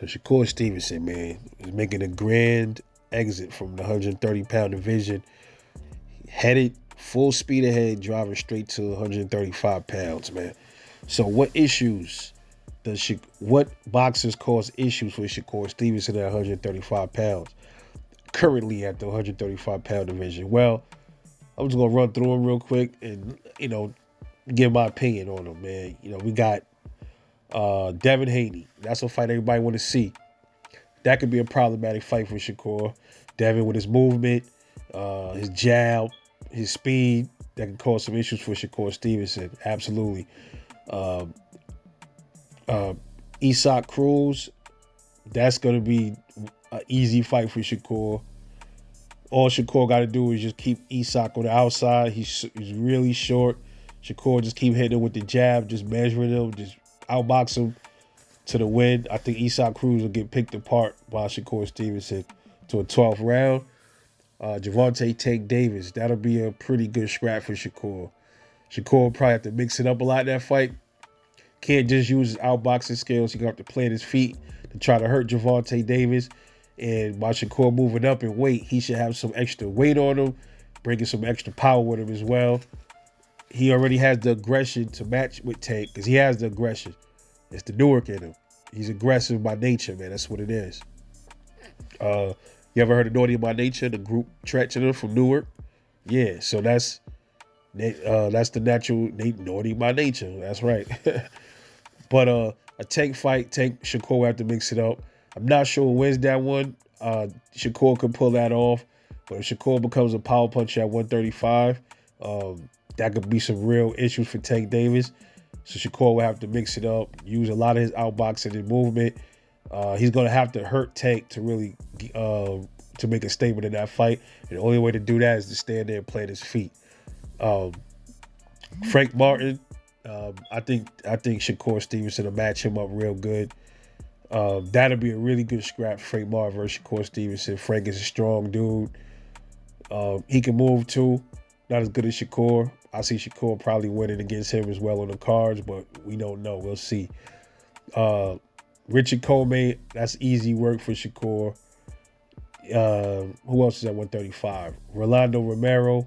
Shakur Stevenson, man, is making a grand exit from the 130-pound division, headed full speed ahead, driving straight to 135 pounds, man. So, what boxers cause issues with Shakur Stevenson at 135 pounds? Currently at the 135-pound division. Well, I'm just gonna run through them real quick and give my opinion on them, man. We got Devin Haney. That's a fight everybody want to see. That could be a problematic fight for Shakur. Devin with his movement, his jab, his speed, that can cause some issues for Shakur Stevenson. Absolutely. Isak Cruz, that's going to be an easy fight for Shakur. All Shakur got to do is just keep Isak on the outside. He's really short. Shakur just keep hitting him with the jab, just measuring him, just outbox him to the win. I think Isak Cruz will get picked apart by Shakur Stevenson to a 12th round. Javante Tank Davis, that'll be a pretty good scrap for Shakur. Shakur will probably have to mix it up a lot in that fight. Can't just use his outboxing skills. He's going to have to plant his feet to try to hurt Javante Davis. And by Shakur moving up in weight, he should have some extra weight on him, bringing some extra power with him as well. He already has the aggression to match with Tank because he has the aggression. It's the Newark in him. He's aggressive by nature, man. That's what it is. You ever heard of Naughty by Nature, the group Treacher from Newark? Yeah, so that's the natural Naughty by Nature. That's right. But a Tank fight, Shakur will have to mix it up. I'm not sure who wins that one. Shakur could pull that off. But if Shakur becomes a power puncher at 135, that could be some real issues for Tank Davis. So Shakur will have to mix it up, use a lot of his outboxing and movement. He's going to have to hurt Tank to really to make a statement in that fight. And the only way to do that is to stand there and plant his feet. Frank Martin, I think Shakur Stevenson will match him up real good. That'll be a really good scrap, Frank Martin versus Shakur Stevenson. Frank is a strong dude. He can move too. Not as good as Shakur. I see Shakur probably winning against him as well on the cards, but we don't know. We'll see. Richard Comey, that's easy work for Shakur. Who else is at 135? Rolando Romero,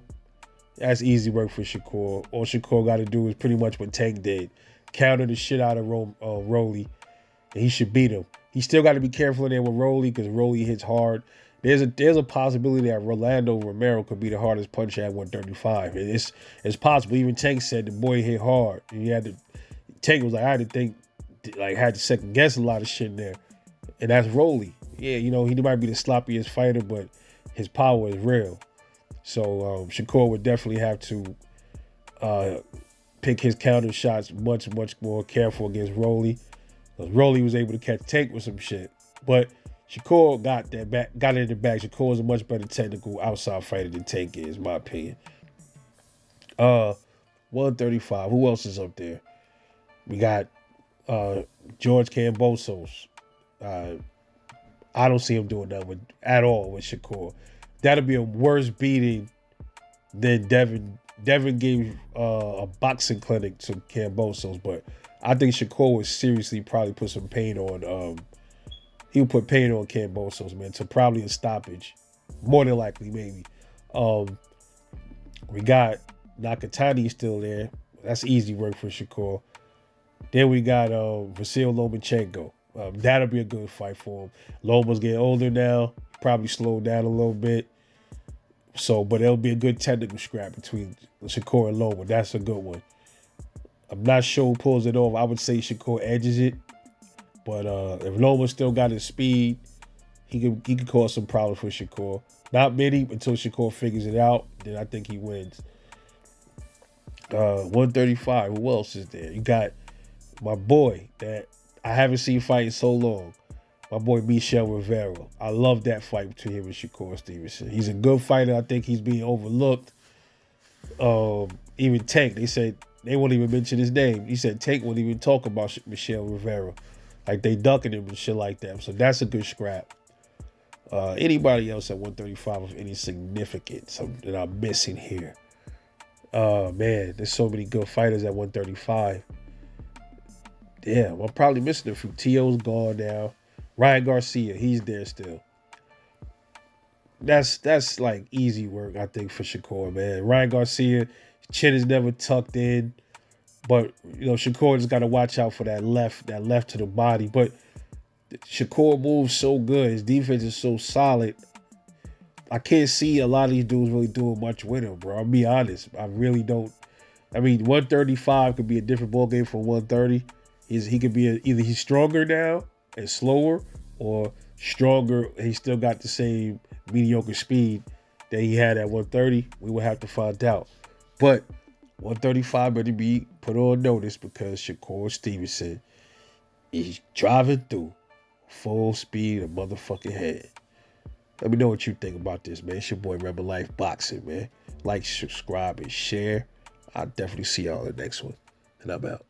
that's easy work for Shakur. All Shakur got to do is pretty much what Tank did. Counter the shit out of Rolly, and he should beat him. He still got to be careful in there with Rolly because Rolly hits hard. There's a possibility that Rolando Romero could be the hardest puncher at 135. It's possible. Even Tank said the boy hit hard. And Tank was like, I had to think, had to second guess a lot of shit in there. And that's Rolly. Yeah, he might be the sloppiest fighter, but his power is real. So Shakur would definitely have to pick his counter shots much, much more careful against Rolly. Because Rolly was able to catch Tank with some shit. But Shakur got it in the back. Shakur is a much better technical outside fighter than Tank is, in my opinion. 135. Who else is up there? We got George Kambosos. I don't see him doing that at all with Shakur. That'll be a worse beating than Devin. Devin gave a boxing clinic to Kambosos, but I think Shakur would seriously probably put some pain on. He would put pain on Kambosos, man, to probably a stoppage. More than likely, maybe. We got Nakatani still there. That's easy work for Shakur. Then we got Vasil Lomachenko. That'll be a good fight for him. Loma's getting older now. Probably slowed down a little bit. But it'll be a good technical scrap between Shakur and Loma. That's a good one. I'm not sure who pulls it off. I would say Shakur edges it. But if Loma still got his speed, he could cause some problems for Shakur. Not many until Shakur figures it out. Then I think he wins. 135. Who else is there? You got my boy that I haven't seen fight in so long. My boy Michel Rivera. I love that fight between him and Shakur Stevenson. He's a good fighter. I think he's being overlooked. Even Tank, they said they won't even mention his name. He said Tank won't even talk about Michel Rivera. Like they ducking him and shit like that. So that's a good scrap. Anybody else at 135 of any significance that I'm missing here? Man, there's so many good fighters at 135. Damn, I'm probably missing a few. T.O.'s gone now. Ryan Garcia, he's there still. That's like easy work, I think, for Shakur, man. Ryan Garcia, chin is never tucked in, but Shakur just got to watch out for that left to the body. But Shakur moves so good, his defense is so solid. I can't see a lot of these dudes really doing much with him, bro. I'll be honest, I really don't. I mean, 135 could be a different ball game from 130. He could be either he's stronger now and slower, or stronger and he still got the same mediocre speed that he had at 130. We will have to find out. But 135 better be put on notice because Shakur Stevenson is driving through full speed of motherfucking head. Let me know what you think about this, man. It's your boy Rebel Life Boxing, man. Like, subscribe, and share. I'll definitely see y'all in the next one. And I'm out.